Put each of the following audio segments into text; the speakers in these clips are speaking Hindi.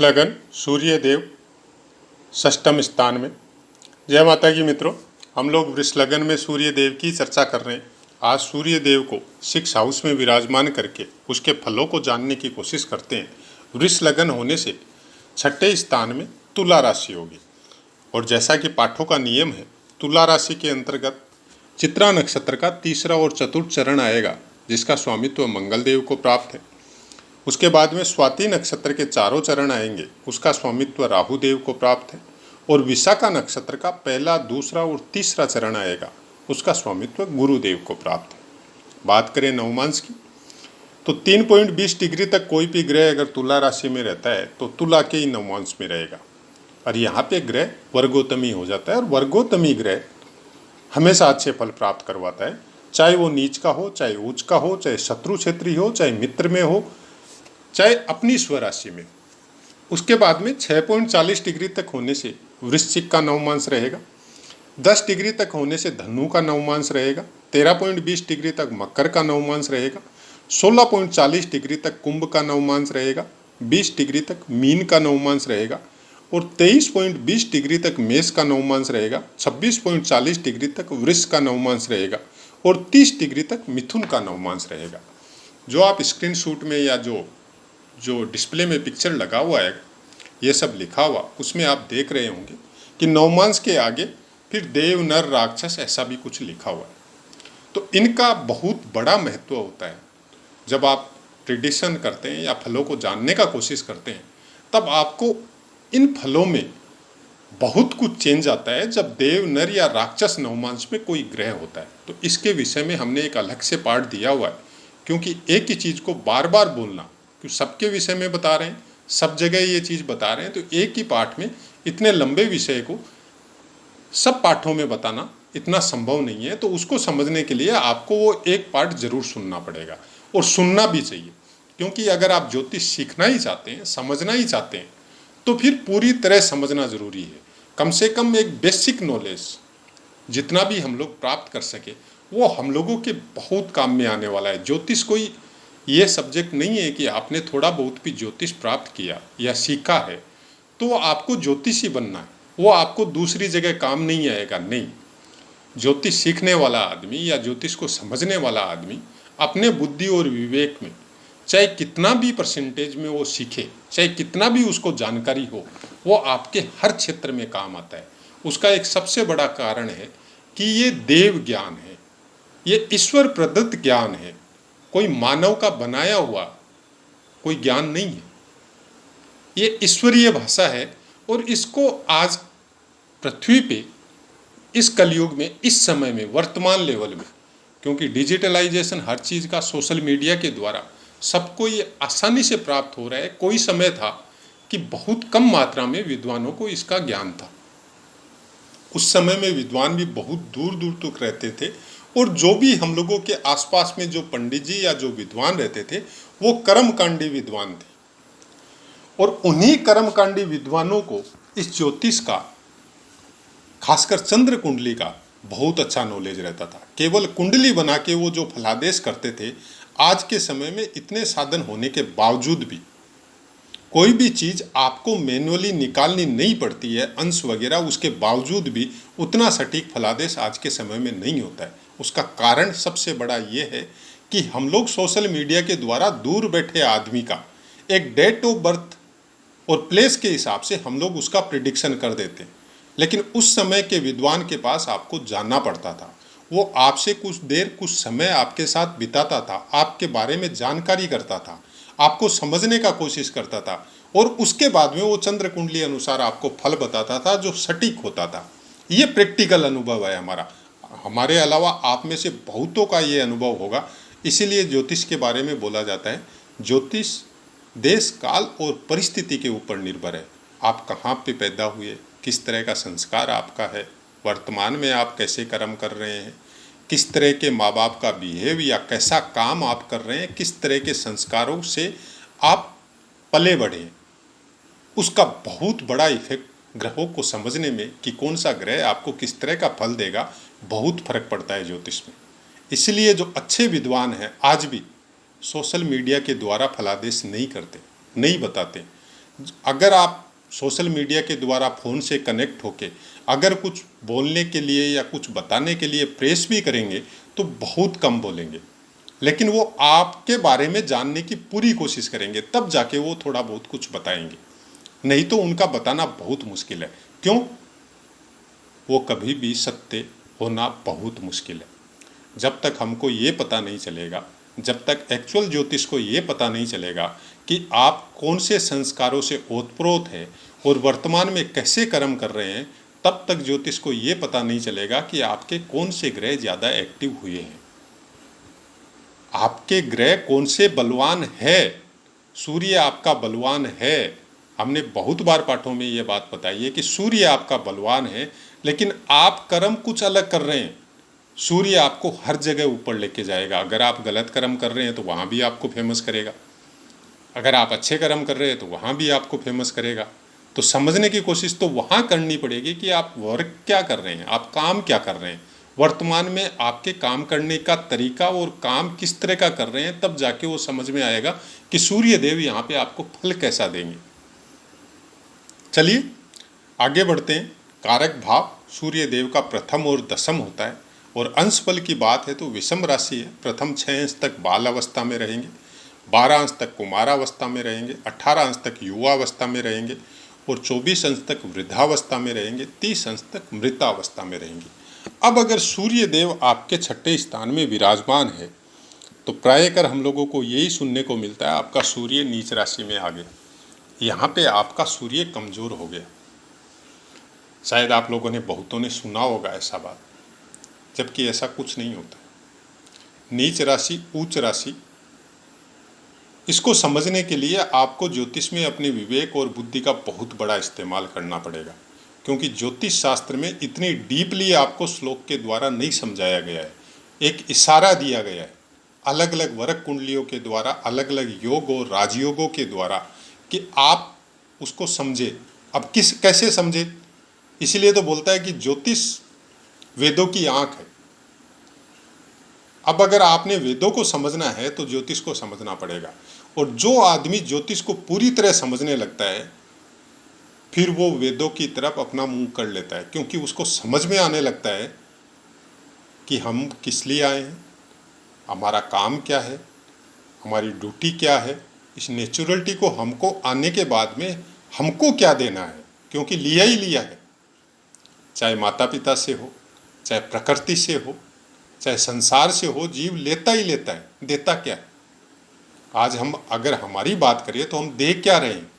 लगन सूर्य देव षष्ठम स्थान में। जय माता की मित्रों, हम लोग वृष लगन में सूर्य देव की चर्चा कर रहे हैं। आज सूर्य देव को 6 हाउस में विराजमान करके उसके फलों को जानने की कोशिश करते हैं। वृष लगन होने से छठे स्थान में तुला राशि होगी और जैसा कि पाठों का नियम है, तुला राशि के अंतर्गत चित्रा नक्षत्र का तीसरा और चतुर्थ चरण आएगा, जिसका स्वामित्व मंगल देव को प्राप्त है। उसके बाद में स्वाति नक्षत्र के चारों चरण आएंगे, उसका स्वामित्व राहु देव को प्राप्त है। और विशाखा नक्षत्र का पहला, दूसरा और तीसरा चरण आएगा, उसका स्वामित्व गुरुदेव को प्राप्त है। बात करें नवमांश की, तो 3.20 डिग्री तक कोई भी ग्रह अगर तुला राशि में रहता है तो तुला के ही नवमांश में रहेगा। और यहाँ पे ग्रह वर्गोत्तमी हो जाता है, और वर्गोत्तमी ग्रह हमेशा अच्छे फल प्राप्त करवाता है, चाहे वो नीच का हो, चाहे उच्च का हो, चाहे शत्रु क्षेत्री हो, चाहे मित्र में हो, चाहे अपनी स्वराशि में। उसके बाद में 6.40 डिग्री तक होने से वृश्चिक का नवमांश रहेगा, 10 डिग्री तक होने से धनु का नवमांश रहेगा, 13.20 डिग्री तक मकर का नवमांश रहेगा, 16.40 डिग्री तक कुंभ का नवमांश रहेगा, 20 डिग्री तक मीन का नवमांश रहेगा और 23.20 डिग्री तक मेष का नवमांश रहेगा, 26.40 डिग्री तक वृष का नवमांश रहेगा और 30 डिग्री तक मिथुन का नवमांश रहेगा। जो आप स्क्रीनशॉट में या जो डिस्प्ले में पिक्चर लगा हुआ है, ये सब लिखा हुआ, उसमें आप देख रहे होंगे कि नवमांश के आगे फिर देव, नर, राक्षस ऐसा भी कुछ लिखा हुआ है। तो इनका बहुत बड़ा महत्व होता है। जब आप प्रिडिक्शन करते हैं या फलों को जानने का कोशिश करते हैं, तब आपको इन फलों में बहुत कुछ चेंज आता है जब देव, नर या राक्षस नवमांश में कोई ग्रह होता है। तो इसके विषय में हमने एक अलग से पाठ दिया हुआ है, क्योंकि एक ही चीज़ को बार बार बोलना, क्योंकि सबके विषय में बता रहे हैं, सब जगह ये चीज़ बता रहे हैं, तो एक ही पाठ में इतने लंबे विषय को सब पाठों में बताना इतना संभव नहीं है। तो उसको समझने के लिए आपको वो एक पाठ जरूर सुनना पड़ेगा, और सुनना भी चाहिए, क्योंकि अगर आप ज्योतिष सीखना ही चाहते हैं, समझना ही चाहते हैं, तो फिर पूरी तरह समझना जरूरी है। कम से कम एक बेसिक नॉलेज जितना भी हम लोग प्राप्त कर सके, वो हम लोगों के बहुत काम में आने वाला है। ज्योतिष कोई ये सब्जेक्ट नहीं है कि आपने थोड़ा बहुत भी ज्योतिष प्राप्त किया या सीखा है तो आपको ज्योतिषी बनना है, वो आपको दूसरी जगह काम नहीं आएगा। नहीं, ज्योतिष सीखने वाला आदमी या ज्योतिष को समझने वाला आदमी अपने बुद्धि और विवेक में, चाहे कितना भी परसेंटेज में वो सीखे, चाहे कितना भी उसको जानकारी हो, वो आपके हर क्षेत्र में काम आता है। उसका एक सबसे बड़ा कारण है कि ये देव ज्ञान है, ये ईश्वर प्रदत्त ज्ञान है, कोई मानव का बनाया हुआ कोई ज्ञान नहीं है। ये ईश्वरीय भाषा है, और इसको आज पृथ्वी पे इस कलयुग में, इस समय में, वर्तमान लेवल में, क्योंकि डिजिटलाइजेशन हर चीज़ का सोशल मीडिया के द्वारा सबको ये आसानी से प्राप्त हो रहा है। कोई समय था कि बहुत कम मात्रा में विद्वानों को इसका ज्ञान था। उस समय में विद्वान भी बहुत दूर दूर तक रहते थे, और जो भी हम लोगों के आसपास में जो पंडित जी या जो विद्वान रहते थे, वो कर्मकांडी विद्वान थे। और उन्हीं कर्मकांडी विद्वानों को इस ज्योतिष का, खासकर चंद्र कुंडली का बहुत अच्छा नॉलेज रहता था। केवल कुंडली बना के वो जो फलादेश करते थे, आज के समय में इतने साधन होने के बावजूद भी कोई भी चीज़ आपको मैन्युअली निकालनी नहीं पड़ती है, अंश वगैरह, उसके बावजूद भी उतना सटीक फलादेश आज के समय में नहीं होता है। उसका कारण सबसे बड़ा ये है कि हम लोग सोशल मीडिया के द्वारा दूर बैठे आदमी का एक डेट ऑफ बर्थ और प्लेस के हिसाब से हम लोग उसका प्रिडिक्शन कर देते हैं। लेकिन उस समय के विद्वान के पास आपको जाना पड़ता था, वो आपसे कुछ देर, कुछ समय आपके साथ बिताता था, आपके बारे में जानकारी करता था, आपको समझने का कोशिश करता था, और उसके बाद में वो चंद्र कुंडली अनुसार आपको फल बताता था जो सटीक होता था। ये प्रैक्टिकल अनुभव है हमारा। हमारे अलावा आप में से बहुतों का ये अनुभव होगा। इसीलिए ज्योतिष के बारे में बोला जाता है, ज्योतिष देश, काल और परिस्थिति के ऊपर निर्भर है। आप कहाँ पे पैदा हुए, किस तरह का संस्कार आपका है, वर्तमान में आप कैसे कर्म कर रहे हैं, किस तरह के माँ बाप का बिहेव या कैसा काम आप कर रहे हैं, किस तरह के संस्कारों से आप पले बढ़े, उसका बहुत बड़ा इफेक्ट ग्रहों को समझने में कि कौन सा ग्रह आपको किस तरह का फल देगा, बहुत फर्क पड़ता है ज्योतिष में। इसलिए जो अच्छे विद्वान हैं आज भी सोशल मीडिया के द्वारा फलादेश नहीं करते, नहीं बताते। अगर आप सोशल मीडिया के द्वारा फ़ोन से कनेक्ट होके अगर कुछ बोलने के लिए या कुछ बताने के लिए प्रेस भी करेंगे तो बहुत कम बोलेंगे, लेकिन वो आपके बारे में जानने की पूरी कोशिश करेंगे, तब जाके वो थोड़ा बहुत कुछ बताएंगे, नहीं तो उनका बताना बहुत मुश्किल है। क्यों? वो कभी भी सत्य होना बहुत मुश्किल है। जब तक हमको ये पता नहीं चलेगा, जब तक एक्चुअल ज्योतिष को ये पता नहीं चलेगा कि आप कौन से संस्कारों से ओतप्रोत हैं और वर्तमान में कैसे कर्म कर रहे हैं, तब तक ज्योतिष को ये पता नहीं चलेगा कि आपके कौन से ग्रह ज़्यादा एक्टिव हुए हैं, आपके ग्रह कौन से बलवान है। सूर्य आपका बलवान है। हमने बहुत बार पाठों में ये बात बताई है कि सूर्य आपका बलवान है, लेकिन आप कर्म कुछ अलग कर रहे हैं। सूर्य आपको हर जगह ऊपर लेके जाएगा। अगर आप गलत कर्म कर रहे हैं तो वहाँ भी आपको फेमस करेगा, अगर आप अच्छे कर्म कर रहे हैं तो वहाँ भी आपको फेमस करेगा। तो समझने की कोशिश तो वहाँ करनी पड़ेगी कि आप वर्क क्या कर रहे हैं, आप काम क्या कर रहे हैं, वर्तमान में आपके काम करने का तरीका और काम किस तरह का कर रहे हैं, तब जाके वो समझ में आएगा कि सूर्य देव यहाँ पे आपको फल कैसा देंगे। चलिए आगे बढ़ते हैं। कारक भाव सूर्य देव का प्रथम और दसम होता है, और अंश बल की बात है तो विषम राशि है। प्रथम 6 अंश तक बाल अवस्था में रहेंगे, 12 अंश तक कुमारावस्था में रहेंगे, 18 अंश तक युवावस्था में रहेंगे और 24 अंश तक वृद्धावस्था में रहेंगे, 30 अंश तक मृतावस्था में रहेंगे। अब अगर सूर्य देव आपके छठे स्थान में विराजमान है तो प्रायकर हम लोगों को यही सुनने को मिलता है, आपका सूर्य नीच राशि में आ गया, यहाँ पे आपका सूर्य कमज़ोर हो गया। शायद आप लोगों ने बहुतों ने सुना होगा ऐसा बात, जबकि ऐसा कुछ नहीं होता। नीच राशि, उच्च राशि, इसको समझने के लिए आपको ज्योतिष में अपने विवेक और बुद्धि का बहुत बड़ा इस्तेमाल करना पड़ेगा, क्योंकि ज्योतिष शास्त्र में इतनी डीपली आपको श्लोक के द्वारा नहीं समझाया गया है। एक इशारा दिया गया है अलग अलग वर्ग कुंडलियों के द्वारा, अलग अलग योग और राजयोगों के द्वारा, कि आप उसको समझे। अब कैसे समझे? इसलिए तो बोलता है कि ज्योतिष वेदों की आंख है। अब अगर आपने वेदों को समझना है तो ज्योतिष को समझना पड़ेगा, और जो आदमी ज्योतिष को पूरी तरह समझने लगता है फिर वो वेदों की तरफ अपना मुंह कर लेता है, क्योंकि उसको समझ में आने लगता है कि हम किस लिए आए हैं, हमारा काम क्या है, हमारी ड्यूटी क्या है। इस नेचुरलिटी को हमको आने के बाद में हमको क्या देना है, क्योंकि लिया ही लिया है, चाहे माता पिता से हो, चाहे प्रकृति से हो, चाहे संसार से हो, जीव लेता ही लेता है, देता क्या है। आज हम अगर हमारी बात करें तो हम दे क्या रहे हैं?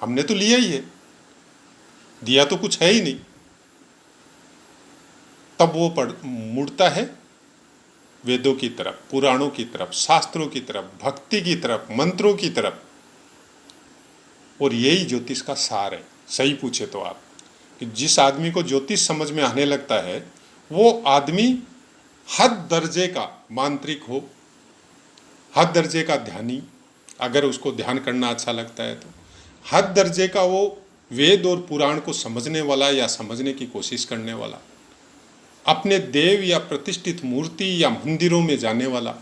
हमने तो लिया ही है, दिया तो कुछ है ही नहीं। तब वो मुड़ता है वेदों की तरफ, पुराणों की तरफ, शास्त्रों की तरफ, भक्ति की तरफ, मंत्रों की तरफ। और यही ज्योतिष का सार है। सही पूछे तो आप, कि जिस आदमी को ज्योतिष समझ में आने लगता है वो आदमी हद दर्जे का मांत्रिक हो, हद दर्जे का ध्यानी, अगर उसको ध्यान करना अच्छा लगता है तो हद दर्जे का वो वेद और पुराण को समझने वाला या समझने की कोशिश करने वाला, अपने देव या प्रतिष्ठित मूर्ति या मंदिरों में जाने वाला,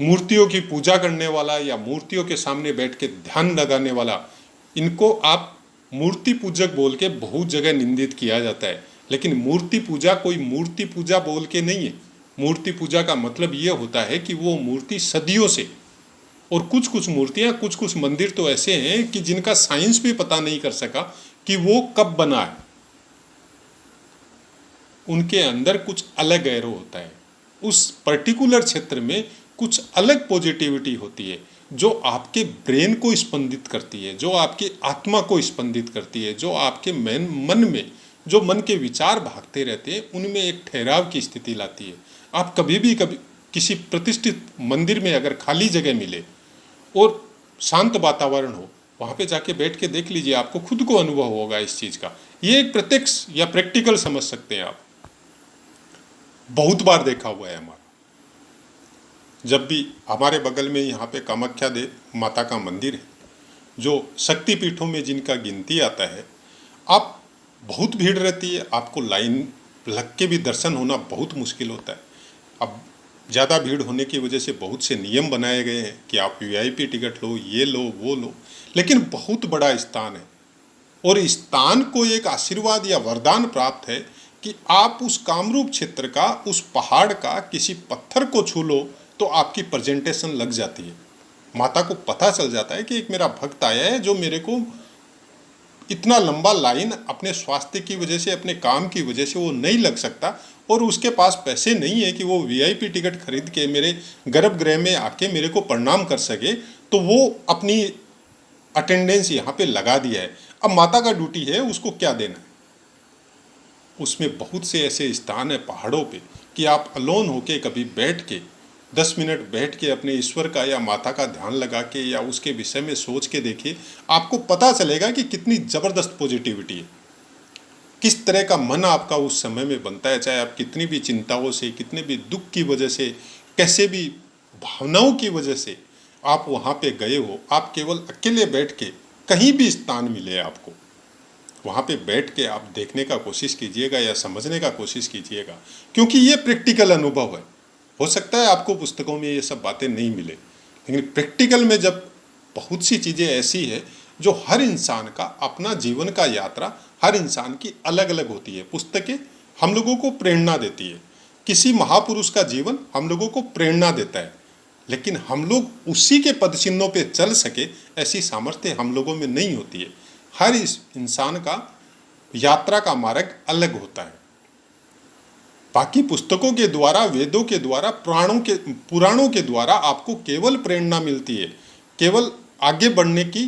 मूर्तियों की पूजा करने वाला या मूर्तियों के सामने बैठ के ध्यान लगाने वाला। इनको आप मूर्ति पूजक बोल के बहुत जगह निंदित किया जाता है, लेकिन मूर्ति पूजा कोई मूर्ति पूजा बोल के नहीं है। मूर्ति पूजा का मतलब ये होता है कि वो मूर्ति सदियों से, और कुछ कुछ मूर्तियाँ, कुछ कुछ मंदिर तो ऐसे हैं कि जिनका साइंस भी पता नहीं कर सका कि वो कब बना है। उनके अंदर कुछ अलग एरो होता है, उस पर्टिकुलर क्षेत्र में कुछ अलग पॉजिटिविटी होती है जो आपके ब्रेन को स्पंदित करती है, जो आपकी आत्मा को स्पंदित करती है, जो आपके मन में जो मन के विचार भागते रहते हैं उनमें एक ठहराव की स्थिति लाती है। आप कभी किसी प्रतिष्ठित मंदिर में अगर खाली जगह मिले और शांत वातावरण हो, वहाँ पे जाके बैठ के देख लीजिए, आपको खुद को अनुभव होगा इस चीज़ का। ये एक प्रत्यक्ष या प्रैक्टिकल समझ सकते हैं आप, बहुत बार देखा हुआ है हमारा। जब भी हमारे बगल में यहाँ पे कामाख्या देवी माता का मंदिर है, जो शक्तिपीठों में जिनका गिनती आता है, आप बहुत भीड़ रहती है, आपको लाइन लग के भी दर्शन होना बहुत मुश्किल होता है। अब ज़्यादा भीड़ होने की वजह से बहुत से नियम बनाए गए हैं कि आप वीआईपी टिकट लो, ये लो, वो लो, लेकिन बहुत बड़ा स्थान है और स्थान को एक आशीर्वाद या वरदान प्राप्त है कि आप उस कामरूप क्षेत्र का, उस पहाड़ का किसी पत्थर को छू लो तो आपकी प्रेजेंटेशन लग जाती है। माता को पता चल जाता है कि एक मेरा भक्त आया है जो मेरे को इतना लंबा लाइन अपने स्वास्थ्य की वजह से, अपने काम की वजह से वो नहीं लग सकता और उसके पास पैसे नहीं है कि वो वीआईपी टिकट खरीद के मेरे गर्भगृह में आके मेरे को प्रणाम कर सके, तो वो अपनी अटेंडेंस यहाँ पे लगा दिया है। अब माता का ड्यूटी है उसको क्या देना है। उसमें बहुत से ऐसे स्थान है पहाड़ों पे कि आप अलोन होके कभी बैठ के 10 मिनट बैठ के अपने ईश्वर का या माता का ध्यान लगा के या उसके विषय में सोच के देखिए, आपको पता चलेगा कि कितनी ज़बरदस्त पॉजिटिविटी है, किस तरह का मन आपका उस समय में बनता है। चाहे आप कितनी भी चिंताओं से, कितने भी दुख की वजह से, कैसे भी भावनाओं की वजह से आप वहाँ पे गए हो, आप केवल अकेले बैठ के, कहीं भी स्थान मिले आपको, वहाँ पे बैठ के आप देखने का कोशिश कीजिएगा या समझने का कोशिश कीजिएगा, क्योंकि ये प्रैक्टिकल अनुभव है। हो सकता है आपको पुस्तकों में ये सब बातें नहीं मिले, लेकिन प्रैक्टिकल में जब बहुत सी चीज़ें ऐसी है जो हर इंसान का अपना जीवन का यात्रा हर इंसान की अलग अलग होती है। पुस्तकें हम लोगों को प्रेरणा देती है, किसी महापुरुष का जीवन हम लोगों को प्रेरणा देता है, लेकिन हम लोग उसी के पदचिन्हों पे चल सके ऐसी सामर्थ्य हम लोगों में नहीं होती है। हर इस इंसान का यात्रा का मार्ग अलग होता है। बाकी पुस्तकों के द्वारा, वेदों के द्वारा, पुराणों के द्वारा आपको केवल प्रेरणा मिलती है, केवल आगे बढ़ने की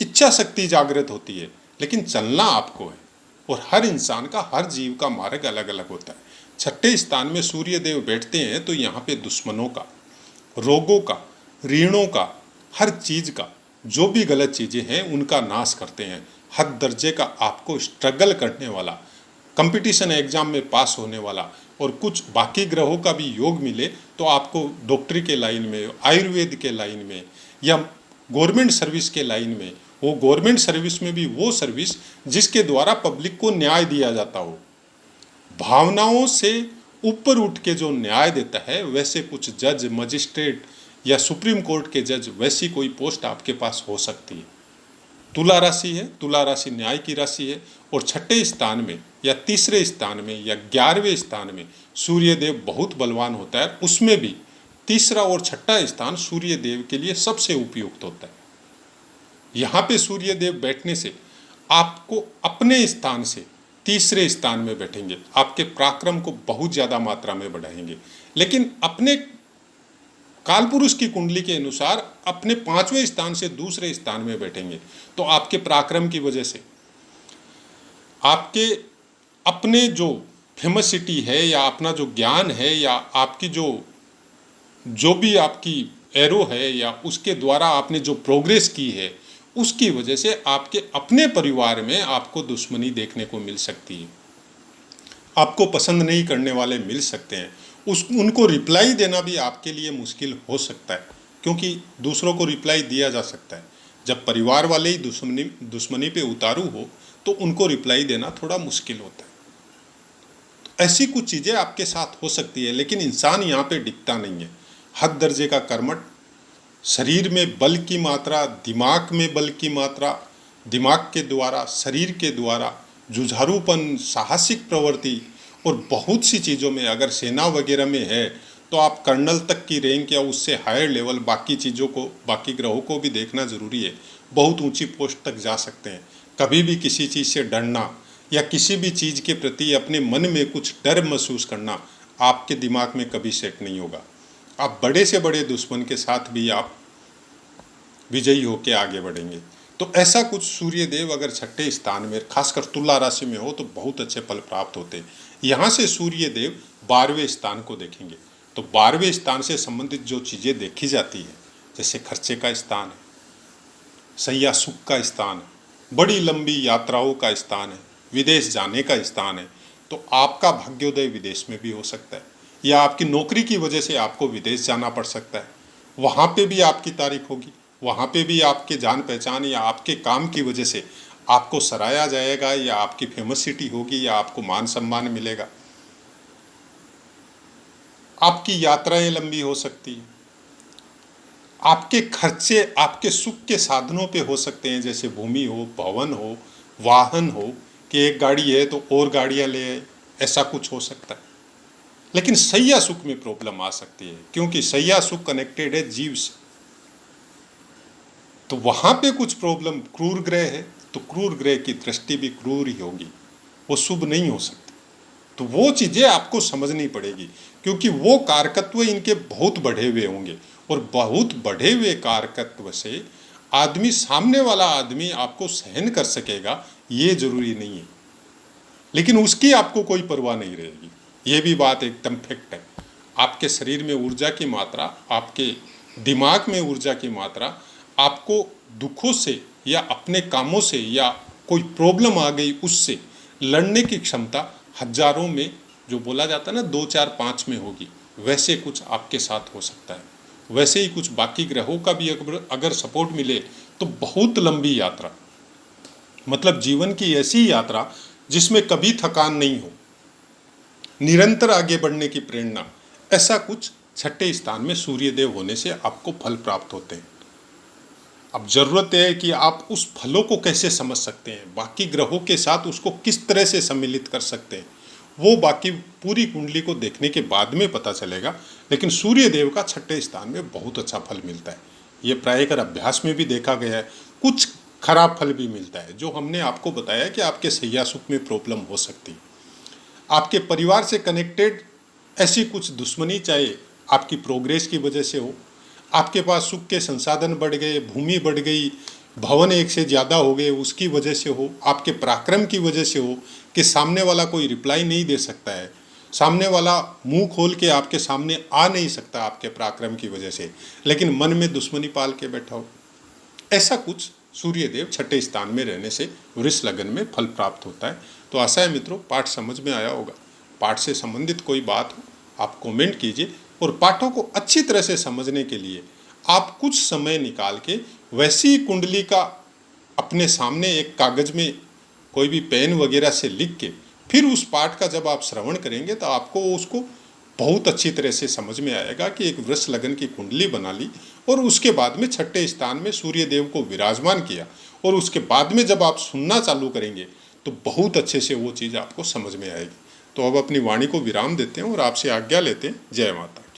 इच्छा शक्ति जागृत होती है, लेकिन चलना आपको है। और हर इंसान का, हर जीव का मार्ग अलग अलग होता है। छठे स्थान में सूर्य देव बैठते हैं तो यहाँ पे दुश्मनों का, रोगों का, ऋणों का, हर चीज का, जो भी गलत चीजें हैं उनका नाश करते हैं। हर दर्जे का आपको स्ट्रगल करने वाला, कंपटीशन एग्जाम में पास होने वाला और कुछ बाकी ग्रहों का भी योग मिले तो आपको डॉक्टरी के लाइन में, आयुर्वेद के लाइन में या गवर्नमेंट सर्विस के लाइन में, वो गवर्नमेंट सर्विस में भी वो सर्विस जिसके द्वारा पब्लिक को न्याय दिया जाता हो, भावनाओं से ऊपर उठ के जो न्याय देता है, वैसे कुछ जज, मजिस्ट्रेट या सुप्रीम कोर्ट के जज, वैसी कोई पोस्ट आपके पास हो सकती है। तुला राशि है, तुला राशि न्याय की राशि है और छठे स्थान में या तीसरे स्थान में या 11वें स्थान में सूर्य देव बहुत बलवान होता है। उसमें भी तीसरा और छठा स्थान सूर्य देव के लिए सबसे उपयुक्त होता है। यहाँ पे सूर्य देव बैठने से आपको अपने स्थान से तीसरे स्थान में बैठेंगे, आपके पराक्रम को बहुत ज़्यादा मात्रा में बढ़ाएंगे, लेकिन अपने कालपुरुष की कुंडली के अनुसार अपने 5वें स्थान से दूसरे स्थान में बैठेंगे तो आपके पराक्रम की वजह से, आपके अपने जो फेमसिटी है या अपना जो ज्ञान है या आपकी जो भी आपकी एरो है या उसके द्वारा आपने जो प्रोग्रेस की है, उसकी वजह से आपके अपने परिवार में आपको दुश्मनी देखने को मिल सकती है। आपको पसंद नहीं करने वाले मिल सकते हैं, उनको रिप्लाई देना भी आपके लिए मुश्किल हो सकता है, क्योंकि दूसरों को रिप्लाई दिया जा सकता है। जब परिवार वाले ही दुश्मनी पे उतारू हो तो उनको रिप्लाई देना थोड़ा मुश्किल होता है। तो ऐसी कुछ चीज़ें आपके साथ हो सकती है, लेकिन इंसान यहाँ पे दिखता नहीं है। हद दर्जे का कर्मठ, शरीर में बल की मात्रा, दिमाग में बल की मात्रा, दिमाग के द्वारा, शरीर के द्वारा जुझारूपन, साहसिक प्रवृत्ति और बहुत सी चीज़ों में, अगर सेना वगैरह में है तो आप कर्नल तक की रैंक या उससे हायर लेवल बाकी चीज़ों को, बाकी ग्रहों को भी देखना ज़रूरी है। बहुत ऊंची पोस्ट तक जा सकते हैं। कभी भी किसी चीज़ से डरना या किसी भी चीज़ के प्रति अपने मन में कुछ डर महसूस करना आपके दिमाग में कभी सेट नहीं होगा। आप बड़े से बड़े दुश्मन के साथ भी आप विजयी होकर आगे बढ़ेंगे। तो ऐसा कुछ सूर्य देव अगर छठे स्थान में, खासकर तुला राशि में हो तो बहुत अच्छे फल प्राप्त होते हैं। यहाँ से सूर्य देव 12वें स्थान को देखेंगे तो 12वें स्थान से संबंधित जो चीज़ें देखी जाती है, जैसे खर्चे का स्थान है, सैया सुख का स्थान है, बड़ी लंबी यात्राओं का स्थान है, विदेश जाने का स्थान है, तो आपका भाग्योदय विदेश में भी हो सकता है या आपकी नौकरी की वजह से आपको विदेश जाना पड़ सकता है। वहाँ पे भी आपकी तारीफ होगी, वहाँ पे भी आपके जान पहचान या आपके काम की वजह से आपको सराहा जाएगा या आपकी फेमसिटी होगी या आपको मान सम्मान मिलेगा। आपकी यात्राएं लंबी हो सकती हैं, आपके खर्चे आपके सुख के साधनों पे हो सकते हैं, जैसे भूमि हो, भवन हो, वाहन हो, कि एक गाड़ी है तो और गाड़ियां ले आए, ऐसा कुछ हो सकता है। लेकिन सैया सुख में प्रॉब्लम आ सकती है, क्योंकि सैया सुख कनेक्टेड है जीव से। तो वहां पे कुछ प्रॉब्लम, क्रूर ग्रह है तो क्रूर ग्रह की दृष्टि भी क्रूर ही होगी, वो शुभ नहीं हो सकती। तो वो चीजें आपको समझनी पड़ेगी, क्योंकि वो कारकत्व इनके बहुत बढ़े हुए होंगे, और बहुत बढ़े हुए कारकत्व से आदमी, सामने वाला आदमी आपको सहन कर सकेगा ये जरूरी नहीं है, लेकिन उसकी आपको कोई परवाह नहीं रहेगी। ये भी बात एकदम फैक्ट है। आपके शरीर में ऊर्जा की मात्रा, आपके दिमाग में ऊर्जा की मात्रा, आपको दुखों से या अपने कामों से या कोई प्रॉब्लम आ गई उससे लड़ने की क्षमता हजारों में, जो बोला जाता है ना 2 4 5 में होगी, वैसे कुछ आपके साथ हो सकता है। वैसे ही कुछ बाकी ग्रहों का भी अगर सपोर्ट मिले तो बहुत लंबी यात्रा, मतलब जीवन की ऐसी यात्रा जिसमें कभी थकान नहीं हो, निरंतर आगे बढ़ने की प्रेरणा, ऐसा कुछ छठे स्थान में सूर्यदेव होने से आपको फल प्राप्त होते हैं। अब जरूरत है कि आप उस फलों को कैसे समझ सकते हैं, बाकी ग्रहों के साथ उसको किस तरह से सम्मिलित कर सकते हैं, वो बाकी पूरी कुंडली को देखने के बाद में पता चलेगा। लेकिन सूर्यदेव का छठे स्थान में बहुत अच्छा फल मिलता है, ये प्रायकर अभ्यास में भी देखा गया है। कुछ खराब फल भी मिलता है, जो हमने आपको बताया कि आपके सैया सुख में प्रॉब्लम हो सकती है, आपके परिवार से कनेक्टेड ऐसी कुछ दुश्मनी, चाहे आपकी प्रोग्रेस की वजह से हो, आपके पास सुख के संसाधन बढ़ गए, भूमि बढ़ गई, भवन एक से ज़्यादा हो गए, उसकी वजह से हो, आपके पराक्रम की वजह से हो कि सामने वाला कोई रिप्लाई नहीं दे सकता है, सामने वाला मुंह खोल के आपके सामने आ नहीं सकता आपके पराक्रम की वजह से, लेकिन मन में दुश्मनी पाल के बैठा हो, ऐसा कुछ सूर्यदेव छठे स्थान में रहने से वृष लगन में फल प्राप्त होता है। तो आशा है मित्रों पाठ समझ में आया होगा। पाठ से संबंधित कोई बात हो आप कमेंट कीजिए, और पाठों को अच्छी तरह से समझने के लिए आप कुछ समय निकाल के वैसी कुंडली का अपने सामने एक कागज में कोई भी पेन वगैरह से लिख के फिर उस पाठ का जब आप श्रवण करेंगे तो आपको उसको बहुत अच्छी तरह से समझ में आएगा कि एक वृष लगन की कुंडली बना ली, और उसके बाद में छठे स्थान में सूर्यदेव को विराजमान किया, और उसके बाद में जब आप सुनना चालू करेंगे तो बहुत अच्छे से वो चीज़ आपको समझ में आएगी। तो अब अपनी वाणी को विराम देते हैं और आपसे आज्ञा लेते हैं। जय माता।